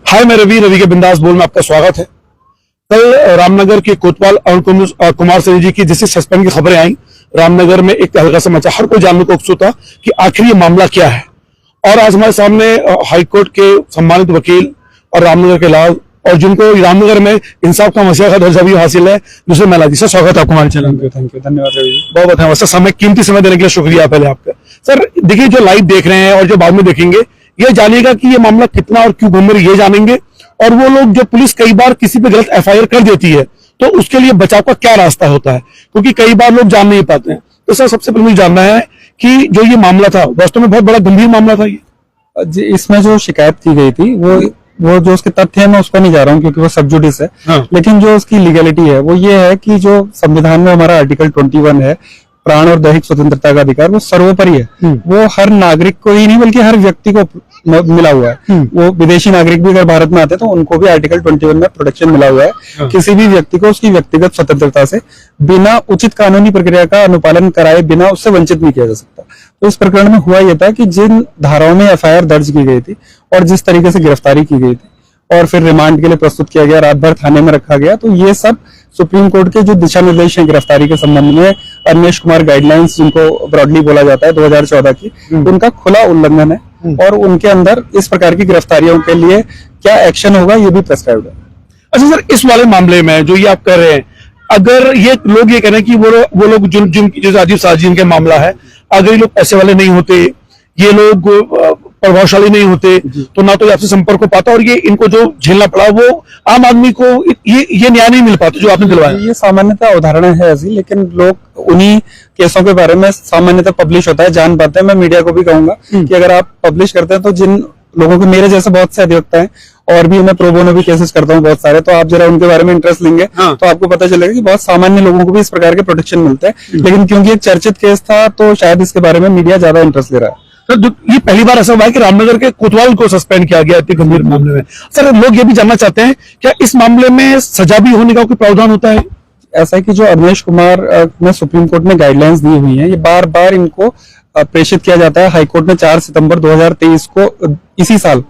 हाय, मैं रवि के बिंदास बोल में आपका स्वागत है। कल रामनगर के कोतवाल अरुण कुमार सिंह जी की जैसे सस्पेंड की खबरें आई, रामनगर में एक तहलका सा मचा। हर कोई जानने को उत्सुक था कि आखिर ये मामला क्या है। और आज हमारे सामने हाईकोर्ट के सम्मानित वकील और रामनगर के लाल, और जिनको रामनगर में इंसाफ का मसीहा का दर्जा भी हासिल है, दूसरे महिला जी। सर, स्वागत है आपको हमारे चैनल पे। थैंक यू, धन्यवाद रवि। बहुत धन्यवाद सर, समय कीमती समय देने के लिए शुक्रिया पहले आपका। सर देखिए, जो लाइव देख रहे हैं और जो बाद में देखेंगे, ये जानिएगा कि ये मामला कितना और क्यों गंभीर, ये जानेंगे। और वो लोग, जो पुलिस कई बार किसी पे गलत एफआईआर कर देती है, तो उसके लिए बचाव का क्या रास्ता होता है, क्योंकि कई बार लोग जान नहीं पाते हैं। तो सर, सबसे पहले मुझे जानना है कि जो ये मामला था, वास्तव में बहुत बड़ा गंभीर मामला था ये। इसमें जो शिकायत की गई थी वो जो उसके तथ्य है, मैं उस पर नहीं जा रहा हूँ क्योंकि वो सब जुडिस है। हाँ। लेकिन जो उसकी लीगैलिटी है वो ये है कि जो संविधान में हमारा आर्टिकल 21 है, प्राण और दैहिक स्वतंत्रता का अधिकार, वो सर्वोपरि है। वो हर नागरिक को ही नहीं बल्कि हर व्यक्ति को मिला हुआ है। वो विदेशी नागरिक भी अगर भारत में आते हैं तो उनको भी आर्टिकल 21 में प्रोटेक्शन मिला हुआ है। हाँ। किसी भी व्यक्ति को उसकी व्यक्तिगत स्वतंत्रता से बिना उचित कानूनी प्रक्रिया का अनुपालन कराए बिना उससे वंचित नहीं किया जा सकता। तो इस प्रकरण में हुआ यह था कि जिन धाराओं में एफआईआर दर्ज की गई थी और जिस तरीके से गिरफ्तारी की गई थी और फिर रिमांड के लिए प्रस्तुत किया गया, रात भर थाने में रखा गया, तो ये सब सुप्रीम कोर्ट के जो दिशा निर्देश हैं गिरफ्तारी के संबंध में, अनिमेश कुमार गाइडलाइंस जिनको ब्रॉडली बोला जाता है 2014 की, उनका खुला उल्लंघन है। और उनके अंदर इस प्रकार की गिरफ्तारियों के लिए क्या एक्शन होगा ये भी प्रेस्क्राइब्ड है। अच्छा सर, इस वाले मामले में जो ये आप कर रहे हैं, अगर ये लोग ये कह रहे हैं कि वो लोग जिनकी जो राजीव साजिन के मामला है, अगर ये लोग पैसे वाले नहीं होते, ये लोग प्रभावशाली नहीं होते, तो ना तो आपसे संपर्क हो पाता, और ये इनको जो झेलना पड़ा वो आम आदमी को ये न्याय नहीं मिल पाता जो आपने दिलवाया। ये सामान्यतः उदाहरण है ऐसी, लेकिन लोग उन्हीं केसों के बारे में सामान्यतः पब्लिश होता है, जान पाते हैं। मैं मीडिया को भी कहूंगा कि अगर आप पब्लिश करते हैं तो जिन लोगों के, मेरे जैसे बहुत से अधिवक्ता हैं और भी मैं प्रो बोनो भी केसेस करता हूँ बहुत सारे, तो आप जरा उनके बारे में इंटरेस्ट लेंगे। हाँ। तो आपको पता चलेगा कि बहुत सामान्य लोगों को भी इस प्रकार के प्रोटेक्शन मिलते हैं। लेकिन क्योंकि एक चर्चित केस था तो शायद इसके बारे में मीडिया ज्यादा इंटरेस्ट ले रहा है। सर, ये पहली बार ऐसा हुआ है कि रामनगर के कोतवाल को सस्पेंड किया गया इतने गंभीर मामले में। सर, लोग ये भी जानना चाहते हैं, क्या इस मामले में सजा भी होने का कोई प्रावधान होता है? ऐसा है कि जो अनिमेश कुमार ने सुप्रीम कोर्ट में गाइडलाइंस दी हुई है, ये बार बार इनको प्रेषित किया जाता है। हाईकोर्ट ने 4 सितंबर 2023 को इसी साल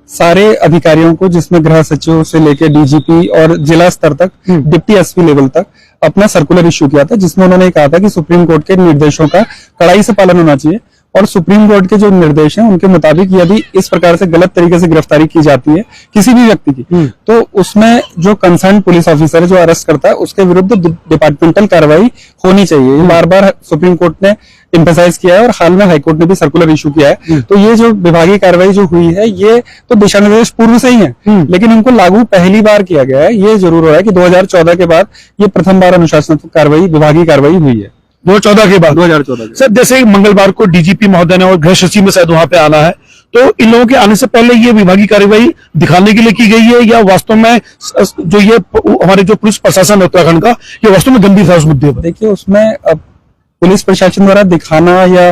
सारे अधिकारियों को, जिसमें गृह सचिव से लेकर डीजीपी और जिला स्तर तक, डिप्टी एसपी लेवल तक, अपना सर्कुलर इश्यू किया था, जिसमें उन्होंने कहा था कि सुप्रीम कोर्ट के निर्देशों का कड़ाई से पालन होना चाहिए और सुप्रीम कोर्ट के जो निर्देश हैं उनके मुताबिक यदि इस प्रकार से गलत तरीके से गिरफ्तारी की जाती है किसी भी व्यक्ति की, तो उसमें जो कंसर्न पुलिस ऑफिसर है जो अरेस्ट करता है उसके विरुद्ध डिपार्टमेंटल कार्रवाई होनी चाहिए। बार बार सुप्रीम कोर्ट ने एम्फसाइज किया है और हाल में हाईकोर्ट ने भी सर्कुलर इशू किया है। तो ये जो विभागीय कार्रवाई जो हुई है, ये तो दिशा निर्देश पूर्व से ही है, लेकिन इनको लागू पहली बार किया गया है। ये जरूर हो रहा है कि 2014 के बाद ये प्रथम बार अनुशासनात्मक कार्रवाई, विभागीय कार्रवाई हुई है। 2014 के बाद? 2014 सर, जैसे मंगलवार को डीजीपी महोदय ने और गृह सचिव में शायद वहां पे आना है, तो इन लोगों के आने से पहले ये विभागीय कार्रवाई दिखाने के लिए की गई है, या वास्तव में जो ये हमारे जो पुलिस प्रशासन है उत्तराखंड का, ये वास्तव में गंभीर था उस मुद्दे पर? देखिए, उसमें पुलिस प्रशासन द्वारा दिखाना या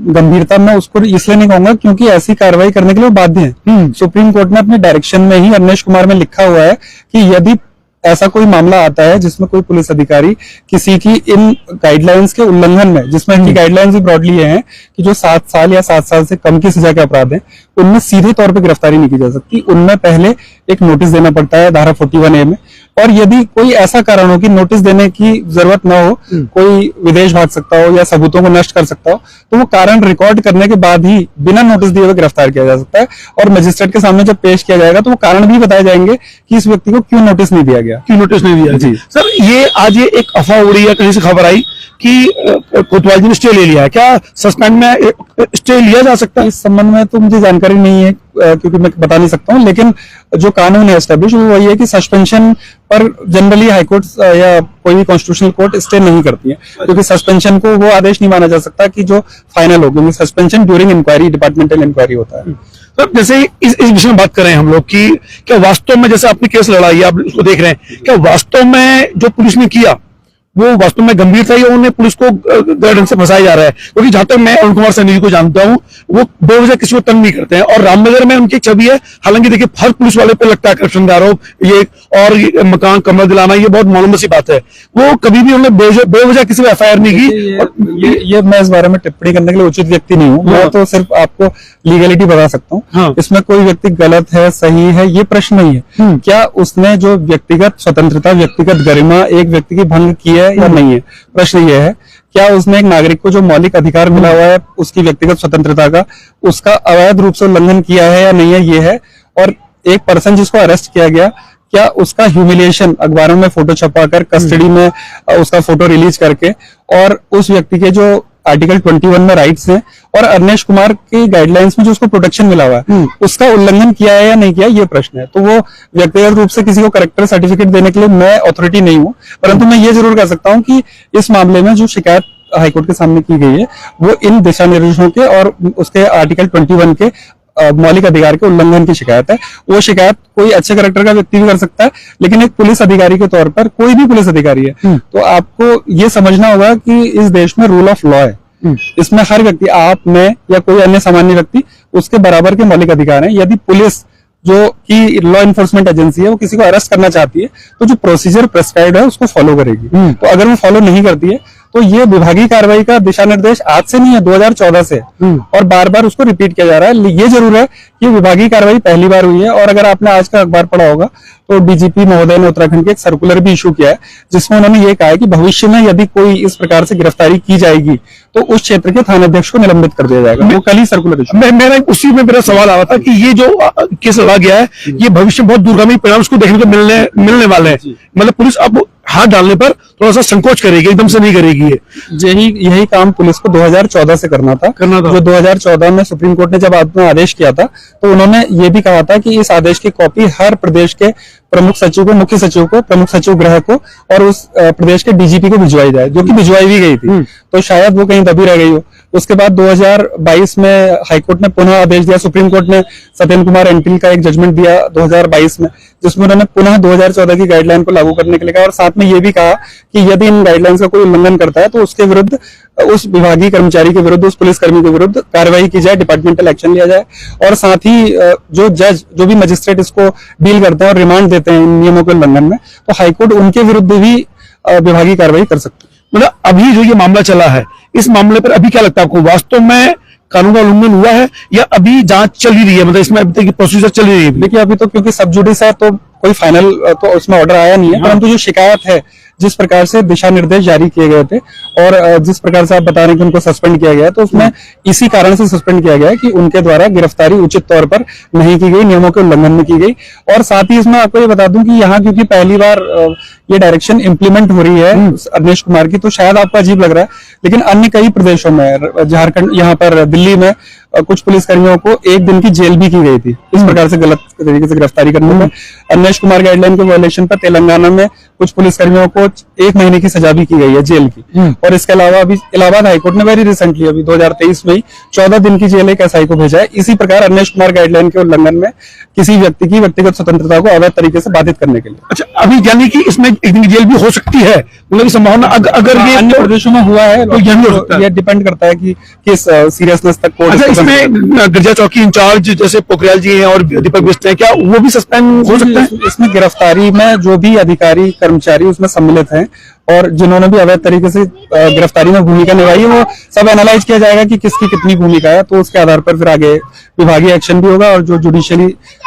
गंभीरता, मैं उसको इसलिए नहीं कहूंगा क्योंकि ऐसी कार्रवाई करने के लिए बाध्य है। सुप्रीम कोर्ट ने अपने डायरेक्शन में ही अनिमेश कुमार में लिखा हुआ है कि यदि ऐसा कोई मामला आता है जिसमें कोई पुलिस अधिकारी किसी की इन गाइडलाइंस के उल्लंघन में, जिसमें इनकी गाइडलाइंस भी ब्रॉडली ये हैं कि जो 7 साल या 7 साल से कम की सजा के अपराध हैं उनमें सीधे तौर पे गिरफ्तारी नहीं की जा सकती, उनमें पहले एक नोटिस देना पड़ता है धारा 41A में। और यदि कोई ऐसा कारण हो कि नोटिस देने की जरूरत न हो, कोई विदेश भाग सकता हो या सबूतों को नष्ट कर सकता हो, तो वो कारण रिकॉर्ड करने के बाद ही बिना नोटिस दिए हुए गिरफ्तार किया जा सकता है। और मजिस्ट्रेट के सामने जब पेश किया जाएगा तो वो कारण भी बताए जाएंगे कि इस व्यक्ति को क्यों नोटिस नहीं दिया गया, क्यों नोटिस नहीं दिया। जी सर, ये आज ये एक अफवाह उड़ी है, कहीं से खबर आई कि कोतवाल जी ने स्टे ले लिया है। क्या सस्पेंड में स्टे लिया जा सकता है? इस संबंध में तो मुझे जानकारी नहीं है क्योंकि मैं बता नहीं सकता हूं, लेकिन जो कानून है एस्टेब्लिश वो वही है कि सस्पेंशन पर जनरली हाईकोर्ट या कोई भी कॉन्स्टिट्यूशनल कोर्ट स्टे नहीं करती है, क्योंकि सस्पेंशन को वो आदेश नहीं माना जा सकता कि जो फाइनल हो, क्योंकि suspension during inquiry, departmental inquiry होता है। तो जैसे इस विषय में बात करें हम लोग कि क्या वास्तव में, जैसे आपने केस लड़ा, आप उसको देख रहे हैं, क्या वास्तव में जो पुलिस ने किया वो वास्तव में गंभीर था या उन्हें पुलिस को गलत ढंग से फंसाया जा रहा है? क्योंकि जहां तक मैं अरुण कुमार सैनी जी को जानता हूं, वो बेवजह किसी को तंग नहीं करते हैं, और रामनगर में उनकी छवि है। हालांकि देखिए, हर पुलिस वाले पे लगता है करप्शन का आरोप, ये और ये मकान कमरा दिलाना, ये बहुत मालूम सी बात है। वो कभी भी उन्होंने बेवजह किसी को FIR नहीं की। ये मैं इस बारे में टिप्पणी करने के लिए उचित व्यक्ति नहीं हूँ। मैं तो सिर्फ आपको लीगलिटी बता सकता हूँ। हाँ। इसमें कोई व्यक्ति गलत है, सही है, ये प्रश्न नहीं है। क्या उसने जो व्यक्तिगत स्वतंत्रता, व्यक्तिगत गरिमा एक व्यक्ति की भंग की है या नहीं है? प्रश्न ये है, क्या उसने एक नागरिक को जो मौलिक अधिकार मिला हुआ है उसकी व्यक्तिगत स्वतंत्रता का, उसका अवैध रूप से उल्लंघन किया है या नहीं है, ये है। और एक पर्सन जिसको अरेस्ट किया गया, क्या उसका ह्यूमिलिएशन अखबारों में फोटो छपाकर, कस्टडी में उसका फोटो रिलीज करके, और उस व्यक्ति के जो आर्टिकल 21 में राइट्स हैं और अरनेश कुमार की गाइडलाइंस में जो उसको प्रोटेक्शन मिला हुआ है, उसका उल्लंघन किया है या नहीं किया, ये प्रश्न है। तो वो व्यक्तिगत रूप से किसी को करेक्टर सर्टिफिकेट देने के लिए मैं अथॉरिटी नहीं हूं, परंतु मैं ये जरूर कह सकता हूं कि इस मामले में जो शिकायत हाईकोर्ट के सामने की गई है, वो इन दिशा निर्देशों के और उसके आर्टिकल 21 के मौलिक अधिकार के उल्लंघन की शिकायत है। वो शिकायत कोई अच्छे करेक्टर का व्यक्ति भी कर सकता है, लेकिन एक पुलिस अधिकारी के तौर पर कोई भी पुलिस अधिकारी है तो आपको ये समझना होगा कि इस देश में रूल ऑफ लॉ है। इसमें हर व्यक्ति, आप, मैं या कोई अन्य सामान्य व्यक्ति, उसके बराबर के मौलिक अधिकार हैं। यदि पुलिस जो कि लॉ इन्फोर्समेंट एजेंसी है, वो किसी को अरेस्ट करना चाहती है तो जो प्रोसीजर प्रेस्क्राइब्ड है उसको फॉलो करेगी। तो अगर वो फॉलो नहीं करती है तो ये विभागीय कार्रवाई का दिशा निर्देश आज से नहीं है, 2014 से और बार बार उसको रिपीट किया जा रहा है। ये जरूर है कि विभागीय कार्रवाई पहली बार हुई है। और अगर आपने आज का अखबार पढ़ा होगा तो डीजीपी महोदय ने उत्तराखंड के एक सर्कुलर भी इशू किया है, जिसमें उन्होंने ये कहा है कि भविष्य में यदि कोई इस प्रकार से गिरफ्तारी की जाएगी तो उस क्षेत्र के थानाध्यक्ष को निलंबित कर दिया जाएगा। वो कल ही सर्कुलर इशू। मेरा उसी में मेरा सवाल आ रहा था कि ये जो केस लड़ा गया है, ये भविष्य में बहुत दूरगामी परिणाम उसको देखने को मिलने वाले हैं। मतलब पुलिस अब हाथ डालने पर थोड़ा सा संकोच करेगी, एकदम से नहीं करेगी। यही काम पुलिस को 2014 से करना था। जो 2014 में सुप्रीम कोर्ट ने जब अपना आदेश किया था तो उन्होंने ये भी कहा था कि इस आदेश की कॉपी हर प्रदेश के प्रमुख सचिव को, मुख्य सचिव को, प्रमुख सचिव गृह को और उस प्रदेश के डीजीपी को भिजवाई जाए, जो कि भिजवाई भी गई थी। तो शायद वो कहीं दबी रह गई हो। उसके बाद 2022 में हाईकोर्ट ने पुनः आदेश दिया। सुप्रीम कोर्ट ने सत्येंद्र कुमार एंटिल का एक जजमेंट दिया 2022 में, जिसमें उन्होंने पुनः 2014 की गाइडलाइन को लागू करने के लिए कहा और साथ में ये भी कहा कि यदि इन गाइडलाइंस का कोई उल्लंघन करता है तो उसके विरुद्ध, उस विभागीय कर्मचारी के विरुद्ध, उस पुलिसकर्मी के विरुद्ध कार्रवाई की जाए, डिपार्टमेंटल एक्शन लिया जाए। और साथ ही जो जज, जो भी मजिस्ट्रेट इसको डील करते हैं और रिमांड देते हैं इन नियमों के उल्लंघन में, तो हाईकोर्ट उनके विरुद्ध भी विभागीय कार्रवाई कर सकती है। मतलब अभी जो ये मामला चला है, इस मामले पर अभी क्या लगता है आपको, वास्तव में कानून का उल्लंघन हुआ है या अभी जांच चल ही रही है? मतलब इसमें अभी तक प्रोसीजर चल रही है? देखिए, अभी तो क्योंकि सब जुडिस है तो कोई फाइनल तो उसमें ऑर्डर आया नहीं है, परंतु जो शिकायत है, जिस प्रकार से दिशा निर्देश जारी किए गए थे और जिस प्रकार से आप बता रहे हैं कि उनको सस्पेंड किया गया है, तो उसमें इसी कारण से सस्पेंड किया गया है कि उनके द्वारा गिरफ्तारी उचित तौर पर नहीं की गई, नियमों के उल्लंघन में की गई। और साथ ही इसमें आपको ये बता दूं कि यहाँ क्योंकि पहली बार ये डायरेक्शन इंप्लीमेंट हो रही है अरनेश कुमार की, तो शायद आपको अजीब लग रहा है, लेकिन अन्य कई प्रदेशों में, झारखंड, यहाँ पर दिल्ली में कुछ पुलिसकर्मियों को 1 दिन की जेल भी की गई थी इस प्रकार से गलत तरीके से गिरफ्तारी करने में। अरनेश कुमार गाइडलाइन के वायलेशन पर तेलंगाना में कुछ पुलिसकर्मियों को 1 महीने की सजा भी की गई है, जेल की। और इसके अलावा अभी इलाहाबाद हाईकोर्ट ने वेरी रिसेंटली, अभी 2023 में ही 14 दिन की जेल एक एसआई को भेजा है। इसी प्रकार अरनेश कुमार गाइडलाइन के उल्लंघन में किसी व्यक्ति की व्यक्तिगत स्वतंत्रता को अवैध तरीके से बाधित करने के लिए। अच्छा, अभी यानी कि इसमें 1 दिन की जेल भी हो सकती है, मतलब संभावना अगर ये अन्य प्रदेशों में हुआ है तो यही हो सकता है। ये डिपेंड करता है कि किस सीरियसनेस तक कोर्ट। अच्छा, इसमें गिरजा चौकी इंचार्ज जैसे पोखरियाल जी हैं और दीपक बिष्ट हैं, क्या वो भी सस्पेंड हो सकता है? इसमें गिरफ्तारी में जो भी अधिकारी, कर्मचारी उसमें सम्मिलित हैं और जिन्होंने भी अवैध तरीके से गिरफ्तारी में भूमिका निभाई है, वो सब एनालाइज किया जाएगा कि किसकी कितनी भूमिका है, तो उसके आधार पर फिर आगे विभागीय एक्शन भी होगा और जो जुडिशियली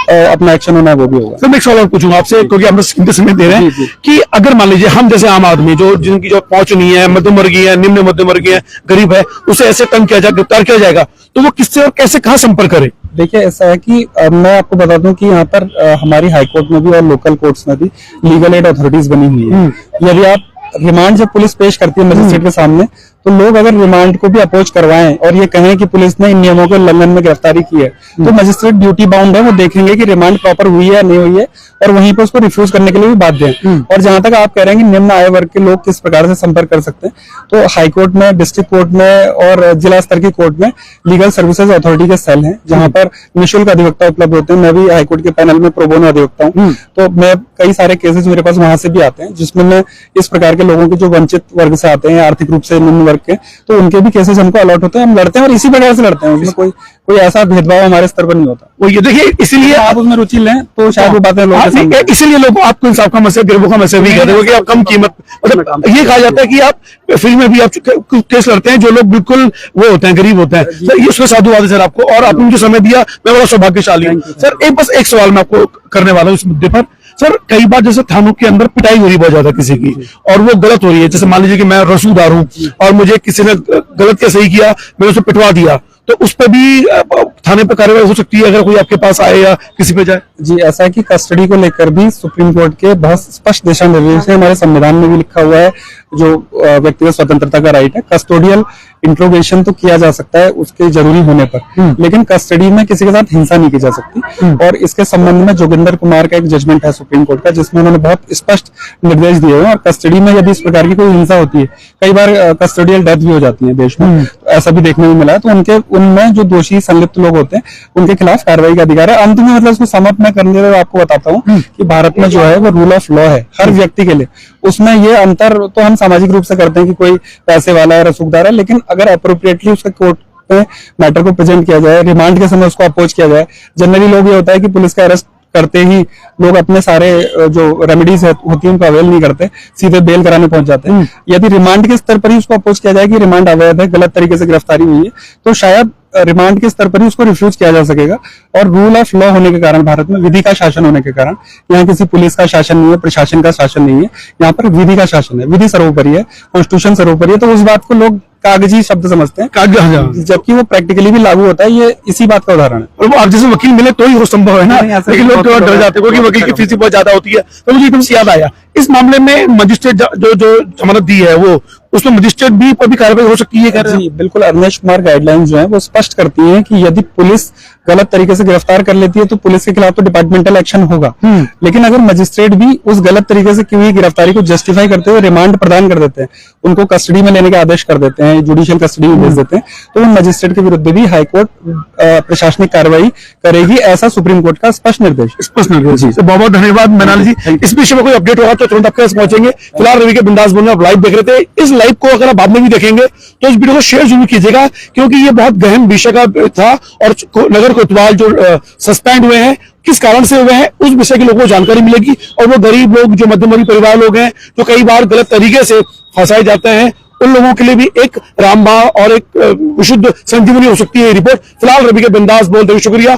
अपना एक्शन होना है वो भी होगा। सर, मैं एक सवाल पूछूंगा आपसे, क्योंकि हम कीमती समय दे रहे हैं कि अगर मान लीजिए हम जैसे आम आदमी जो जिनकी जो पहुंच नहीं है, मध्यम वर्गीय है, निम्न मध्यम वर्गीय है, गरीब है, उसे ऐसे तंग किया जाए, गिरफ्तार किया जाएगा, तो वो किससे और कैसे, कहाँ संपर्क करे? देखिए, ऐसा है कि मैं आपको बता दूं कि यहाँ पर हमारी हाईकोर्ट में भी और लोकल कोर्ट्स में भी लीगल एड अथॉरिटीज बनी हुई है। यदि आप रिमांड जब पुलिस पेश करती है मजिस्ट्रेट के सामने, तो लोग अगर रिमांड को भी अपोज करवाएं और ये कहें कि पुलिस ने इन नियमों के उल्लंघन में गिरफ्तारी की है, तो मजिस्ट्रेट ड्यूटी बाउंड है, वो देखेंगे कि रिमांड प्रॉपर हुई है या नहीं हुई है, और वहीं पर उसको रिफ्यूज करने के लिए भी बाध्य है। और जहां तक आप कह रहे हैं कि निम्न आय वर्ग के लोग किस प्रकार से संपर्क कर सकते हैं, तो हाई कोर्ट में, डिस्ट्रिक्ट कोर्ट में और जिला स्तर की कोर्ट में लीगल सर्विसेज अथॉरिटी के सेल हैं, जहां पर निःशुल्क अधिवक्ता उपलब्ध होते हैं। मैं भी हाई कोर्ट के पैनल में प्रो बोनो अधिवक्ता हूँ, तो मैं कई सारे केसेस मेरे पास वहां से भी आते हैं, जिसमें मैं इस प्रकार के लोगों के जो वंचित वर्ग से आते हैं, आर्थिक रूप से निम्न वर्ग के, तो उनके भी केसेस हमको अलॉट होते हैं, हम लड़ते हैं और इसी प्रकार से लड़ते हैं। उसमें कोई ऐसा भेदभाव हमारे स्तर पर नहीं होता। वो ये देखिए, इसीलिए आप उसमें रुचि लें तो शायद वो बातें लोगों के सामने। इसीलिए लोग आपको इंसाफ का मसला, गरीबों का मसला भी कहते हैं कि आप कम कीमत, मतलब ये कहा जाता है कि आप फ्री में भी आप केस लड़ते हैं जो लोग बिल्कुल वो होते हैं, गरीब होते हैं। सर ये उसका साधुवाद है सर आपको, और आपने जो समय दिया मैं बड़ा सौभाग्यशाली हूँ सर। बस एक सवाल मैं आपको करने वाला हूँ इस मुद्दे पर सर। कई बार जैसे थानों के अंदर पिटाई हो रही बहुत ज्यादा किसी की, और वो गलत हो रही है, जैसे मान लीजिए कि मैं रसूखदार हूँ और मुझे किसी ने गलत या सही किया, मैंने उसे पिटवा दिया, तो उस पर भी थाने पर कार्रवाई हो सकती है अगर कोई आपके पास आए या किसी पे जाए? जी, ऐसा है कि कस्टडी को लेकर भी सुप्रीम कोर्ट के बहुत स्पष्ट दिशा निर्देश है, हमारे संविधान में भी लिखा हुआ है। जो व्यक्तिगत स्वतंत्रता का राइट है, कस्टोडियल इंट्रोगेशन तो किया जा सकता है उसके जरूरी होने पर, लेकिन कस्टडी में किसी के साथ हिंसा नहीं की जा सकती। और इसके संबंध में जोगिंदर कुमार का एक जजमेंट है सुप्रीम कोर्ट का, जिसमें उन्होंने बहुत स्पष्ट निर्देश दिए हैं। और कस्टडी में यदि इस प्रकार की कोई हिंसा होती है, कई बार कस्टोडियल डेथ भी हो जाती है देश में, तो ऐसा भी देखने में मिला है, तो उनमें जो दोषी संलिप्त लोग होते हैं उनके खिलाफ कार्रवाई का अधिकार है। अंत में मतलब उसको समाप्त मैं करने के लिए आपको बताता हूँ कि भारत में जो है वो रूल ऑफ लॉ है हर व्यक्ति के लिए। उसमें ये अंतर तो हम सामाजिक रूप से करते हैं कि कोई पैसे वाला है, रसूखदार है, लेकिन अगर अप्रोप्रिएटली उसके कोर्ट पे मैटर को प्रेजेंट किया जाए, रिमांड के समय उसको अपोज किया जाए। जनरली लोग ये होता है कि पुलिस का अरेस्ट करते ही लोग अपने सारे जो रेमेडीज होती है उनको अवेल नहीं करते, सीधे बेल कराने पहुंच जाते हैं। यदि रिमांड के स्तर पर ही उसको अपोज किया जाए कि रिमांड अवैध है, गलत तरीके से गिरफ्तारी हुई है, तो शायद रिमांड के स्तर पर ही उसको रिफ्यूज किया जा सकेगा। और रूल ऑफ लॉ होने के कारण, भारत में विधि का शासन होने के कारण, यहाँ किसी पुलिस का शासन नहीं है, प्रशासन का शासन नहीं है, यहाँ पर विधि का शासन है। विधि सर्वोपरि है, कॉन्स्टिट्यूशन सर्वोपरि है। तो उस बात को लोग कागजी शब्द समझते हैं, जबकि वो प्रैक्टिकली भी लागू होता है। ये इसी बात का उदाहरण है। और वो आप जैसे वकील मिले तो ही वो संभव है ना, लेकिन लोग थोड़ा डर जाते हैं क्योंकि वकील की फीस बहुत ज्यादा होती है। तो मुझे एकदम से याद आया, इस मामले में मजिस्ट्रेट जो जमानत दी है वो, उसमें मजिस्ट्रेट भी पर भी कार्रवाई हो सकती है? जी बिल्कुल, अरनेश कुमार गाइडलाइंस जो है वो स्पष्ट करती हैं कि यदि पुलिस गलत तरीके से गिरफ्तार कर लेती है तो पुलिस के खिलाफ तो डिपार्टमेंटल एक्शन होगा, लेकिन अगर मजिस्ट्रेट भी उस गलत तरीके से की हुई गिरफ्तारी को जस्टिफाई करते हुए रिमांड प्रदान कर देते हैं, उनको कस्टडी में लेने के आदेश कर देते हैं, जुडिशियल कस्टडी में भेज देते हैं, तो उन मजिस्ट्रेट के विरुद्ध भी हाईकोर्ट प्रशासनिक कार्रवाई करेगी, ऐसा सुप्रीम कोर्ट का स्पष्ट निर्देश। बहुत बहुत धन्यवाद मृणाल जी। इस विषय में कोई अपडेट होगा तो तुरंत आपके पास पहुंचेंगे। फिलहाल रवि के बिंदास बोलने आप लाइव देख रहे थे। इस लाइव को अगर आप बाद में भी देखेंगे तो इस वीडियो को शेयर जरूर कीजिएगा, क्योंकि ये बहुत गहन विषय का था। और नगर कोतवाल जो सस्पेंड हुए हैं, किस कारण से हुए हैं, उस विषय के लोगों को जानकारी मिलेगी। और वो गरीब लोग, जो मध्यम परिवार लोग हैं, जो कई बार गलत तरीके से फंसाए जाते हैं, उन लोगों के लिए भी एक रामबाण और एक विशुद्ध संजीवनी हो सकती है ये रिपोर्ट। फिलहाल रवि के बिंदास बोलते हुए शुक्रिया।